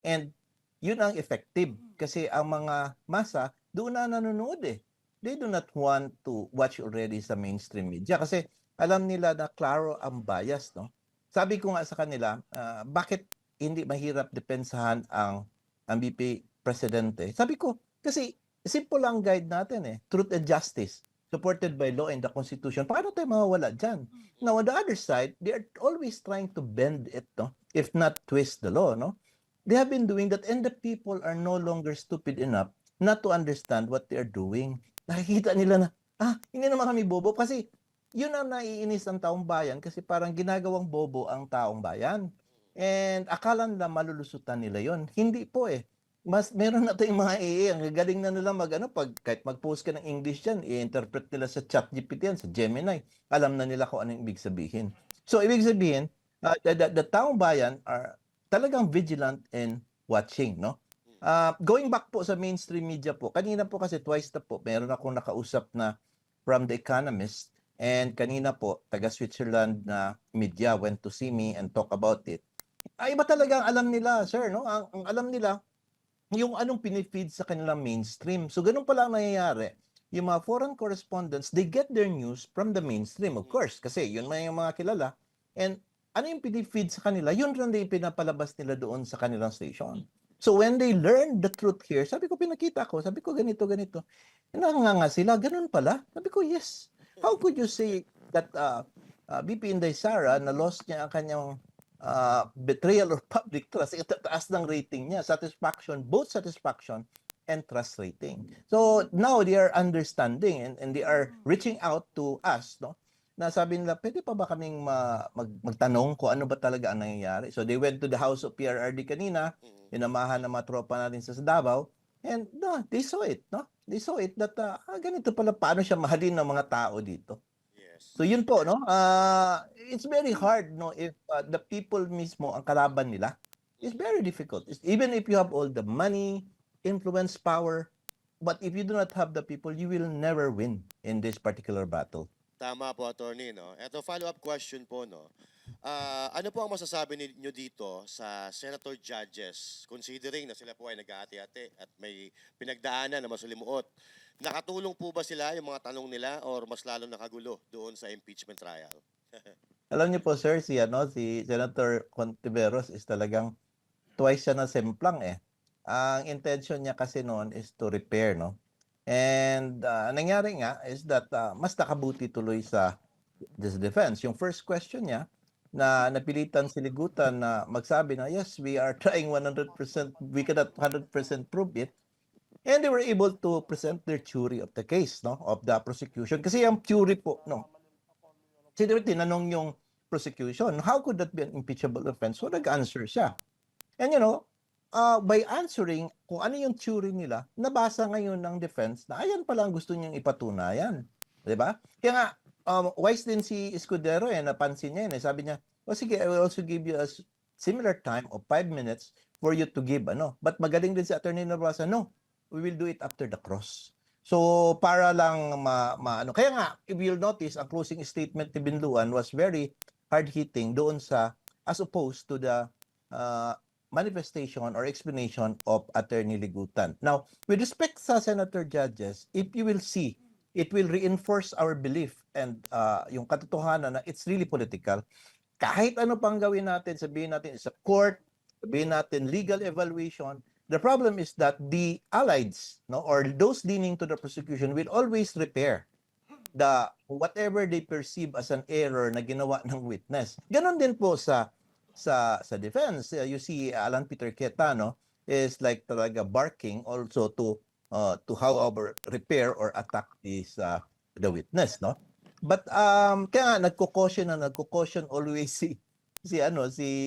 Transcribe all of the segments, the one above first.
And yun ang effective kasi ang mga masa doon na nanonood eh. They do not want to watch already sa mainstream media kasi alam nila na klaro ang bias, no? Sabi ko nga sa kanila, bakit hindi mahirap depensahan ang VP Presidente? Sabi ko, kasi simple lang guide natin eh. Truth and justice, supported by law and the Constitution. Paano tayo mawawala dyan? Now, on the other side, they are always trying to bend it, no? If not twist the law, no? They have been doing that and the people are no longer stupid enough not to understand what they are doing. Nakikita nila na, hindi naman kami bobo kasi yun ang naiinis ng taong bayan kasi parang ginagawang bobo ang taong bayan. And akala nila malulusutan nila yon. Hindi po eh. Mas meron na tayong mga AI, ang galing na nila pag kahit mag-post ka ng English diyan, i-interpret nila sa ChatGPT yan, sa Gemini. Alam na nila kung anong ibig sabihin. So ibig sabihin, the taong bayan are talagang vigilant and watching, no? Going back po sa mainstream media po, kanina po kasi twice na po, meron akong nakausap na from The Economist, and kanina po, taga Switzerland na media went to see me and talk about it. Iba talaga ang alam nila, sir, no? Ang alam nila, yung anong pinifeed sa kanilang mainstream. So, ganun pala ang nangyayari. Yung mga foreign correspondents, they get their news from the mainstream, of course, kasi yun man yung mga kilala. And ano yung pinifeed sa kanila, yun rin yung pinapalabas nila doon sa kanilang station. So, when they learn the truth here, sabi ko, pinakita ko, sabi ko, ganito, ganito. Nanganga sila, ganun pala. Sabi ko, yes. How could you say that BP Inday Sara, na lost niya ang kanyang betrayal or public trust, itataas ng rating niya, satisfaction, both satisfaction and trust rating. So now they are understanding and they are reaching out to us, no? Na sabi nila, pwede pa ba kaming magtanong kung ano ba talaga ang nangyayari? So they went to the house of PRRD kanina, inamahan ng mga tropa natin sa Davao, and no, they saw it, no? They saw it that ganito pala paano siya mahalin ng mga tao dito. So yun po, no? It's very hard, no? If the people mismo ang kalaban nila, it's very difficult. Even if you have all the money, influence, power, but if you do not have the people, you will never win in this particular battle. Tama po, attorney, no? Eto, follow-up question po, no? Ano po ang masasabi ninyo dito sa senator judges, considering na sila po ay nag-aati-ati at may pinagdaanan na masalimuot? Nakatulong po ba sila yung mga tanong nila or mas lalo nakagulo doon sa impeachment trial? Alam niyo po, sir, si Senator Contiveros is talagang twice siya na semplang eh. Ang intention niya kasi noon is to repair, no? And nangyari nga is that mas nakabuti tuloy sa this defense. Yung first question niya, na napilitan si Ligutan na magsabi na, yes, we are trying 100%, we cannot 100% prove it. And they were able to present their theory of the case, no, of the prosecution. Kasi yung theory po, no, tinanong yung prosecution, how could that be an impeachable offense? So nag-answer siya. And by answering kung ano yung theory nila, nabasa ngayon ng defense na ayan pala ang gusto niyang ipatunayan. Di ba? Kaya nga, wise din si Escudero napansin niya yun. Sabi niya, sige, I will also give you a similar time of 5 minutes for you to give, ano. But magaling din si Attorney Navasa, no, we will do it after the cross. So, para lang ano. Kaya nga, if you'll notice, ang closing statement ni Binluan was very hard-hitting doon as opposed to the manifestation or explanation of Attorney Ligutan. Now, with respect sa senator judges, if you will see, it will reinforce our belief and yung katotohanan na it's really political. Kahit ano pang gawin natin, sabihin natin sa court, sabihin natin legal evaluation, the problem is that the allies, no, or those leaning to the prosecution will always repair the whatever they perceive as an error na ginawa ng witness. Ganon din po sa defense. You see Alan Peter Cayetano is like talaga barking also to however repair or attack the witness, no? But kaya nga nagko-caution always si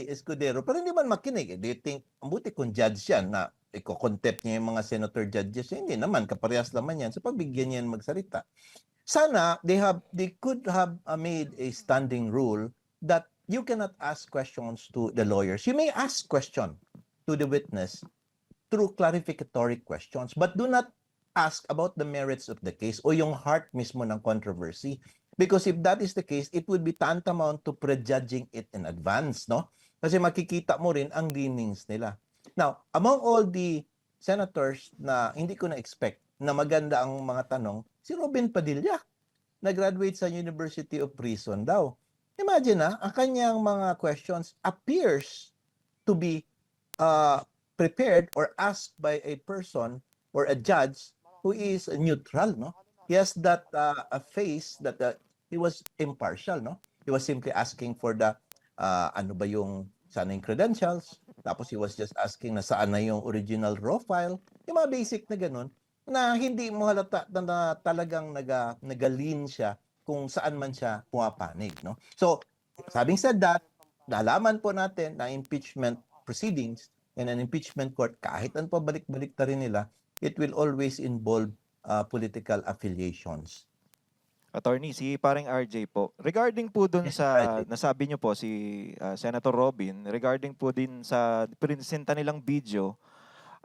Escudero, pero hindi man makinig. Do you think buti kung judge yan na iko-contempt niya yung mga senator judges? Hindi naman, kaparehas naman yan. So pagbigyan niya magsalita. Sana they could have made a standing rule that you cannot ask questions to the lawyers. You may ask question to the witness through clarificatory questions, but do not ask about the merits of the case o yung heart mismo ng controversy. Because if that is the case, it would be tantamount to prejudging it in advance, no? Kasi makikita mo rin ang leanings nila. Now, among all the senators na hindi ko na-expect na maganda ang mga tanong, si Robin Padilla, na-graduate sa University of Reason daw. Imagine ang kanyang mga questions appears to be prepared or asked by a person or a judge who is neutral, no? He has that a face that he was impartial, no? He was simply asking for the ano ba yung sana yung credentials, tapos he was just asking na saan na yung original raw file, yung mga basic na ganun, na hindi mo halata na talagang nagalin siya kung saan man siya pumapanig, no? So, having said that, nalaman po natin na impeachment proceedings and an impeachment court, kahit ang pabalik-balik na rin nila, it will always involve political affiliations. Attorney, si parang RJ po. Regarding po dun Yes, sa RJ. nasabi niyo po si Senator Robin, regarding po din sa presenta nilang video,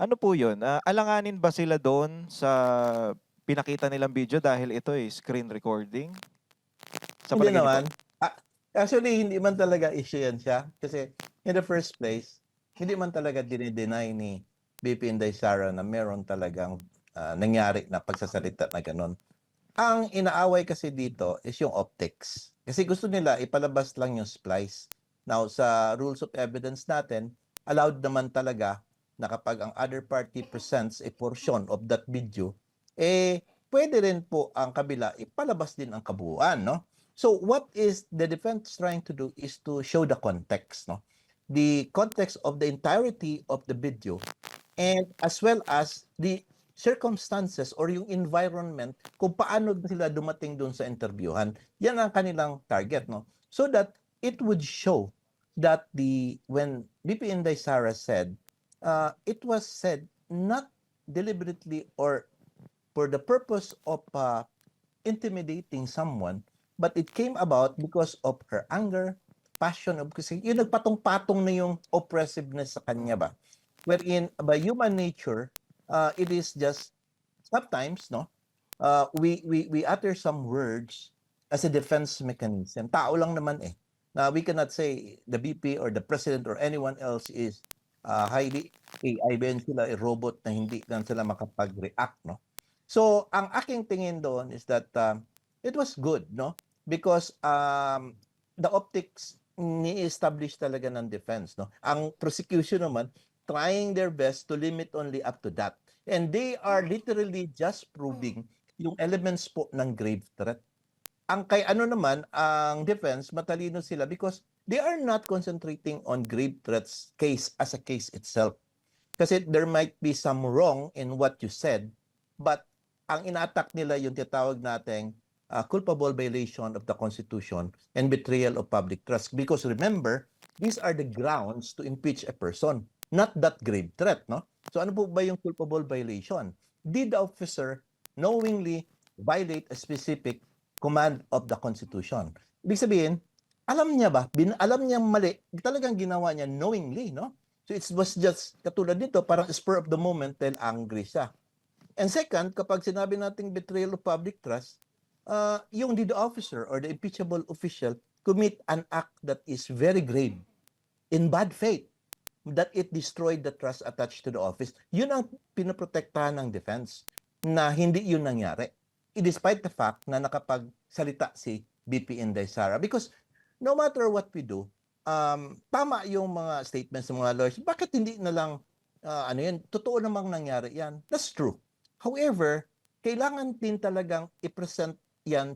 ano po 'yun? Alanganin ba sila doon sa pinakita nilang video dahil ito ay screen recording? Sa Hindi palagay niyo po? naman. Actually, hindi man talaga issue yan siya. Kasi in the first place, hindi man talaga dinideny ni BP Inday Sara na meron talagang nangyari na pagsasalita na gano'n. Ang inaaway kasi dito is yung optics. Kasi gusto nila ipalabas lang yung splice. Now, sa rules of evidence natin, allowed naman talaga na kapag ang other party presents a portion of that video, pwede rin po ang kabila ipalabas din ang kabuuan, no? So, what is the defense trying to do is to show the context, no? The context of the entirety of the video and as well as the circumstances or yung environment kung paano sila dumating doon sa interviewhan. Yan ang kanilang target, no? So that it would show that when BP Inday Sara said, it was said not deliberately or for the purpose of intimidating someone, but it came about because of her anger, passion of kasi yung nagpatong-patong na yung oppressiveness sa kanya ba. Wherein by human nature, it is just sometimes we utter some words as a defense mechanism. Tao lang naman na we cannot say the BP or the president or anyone else is highly AI ba sila, a robot na hindi lang sila makapag-react, no? So ang aking tingin doon is that it was good, no? Because the optics ni-establish talaga ng defense, no? Ang prosecution naman trying their best to limit only up to that. And they are literally just proving yung elements po ng grave threat. Ang kay ano naman, ang defense, matalino sila because they are not concentrating on grave threats case as a case itself. Kasi there might be some wrong in what you said, but ang ina-attack nila yung tinatawag nating culpable violation of the Constitution and betrayal of public trust. Because remember, these are the grounds to impeach a person. Not that grave threat, no? So ano po ba yung culpable violation? Did the officer knowingly violate a specific command of the Constitution? Ibig sabihin, alam niya ba? Alam niya mali. Talagang ginawa niya knowingly, no? So it was just, katulad dito, parang spur of the moment dahil angry siya. And second, kapag sinabi nating betrayal of public trust, yung did the officer or the impeachable official commit an act that is very grave in bad faith, that it destroyed the trust attached to the office. Yun ang pinoprotektahan ng defense na hindi yun nangyari. Despite the fact na nakapagsalita si BP Inday Sara. Because no matter what we do, tama yung mga statements ng mga lawyers. Bakit hindi na lang, totoo namang nangyari yan? That's true. However, kailangan din talagang i-present yan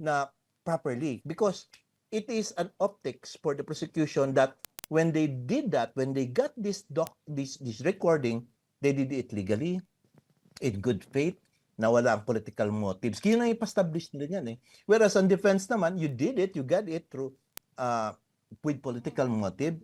na properly because it is an optics for the prosecution that when they did that, when they got this recording, they did it legally, in good faith, na wala ang political motives. Kaya na ipa-establish nila yan Whereas on defense naman, you did it, you got it through with political motive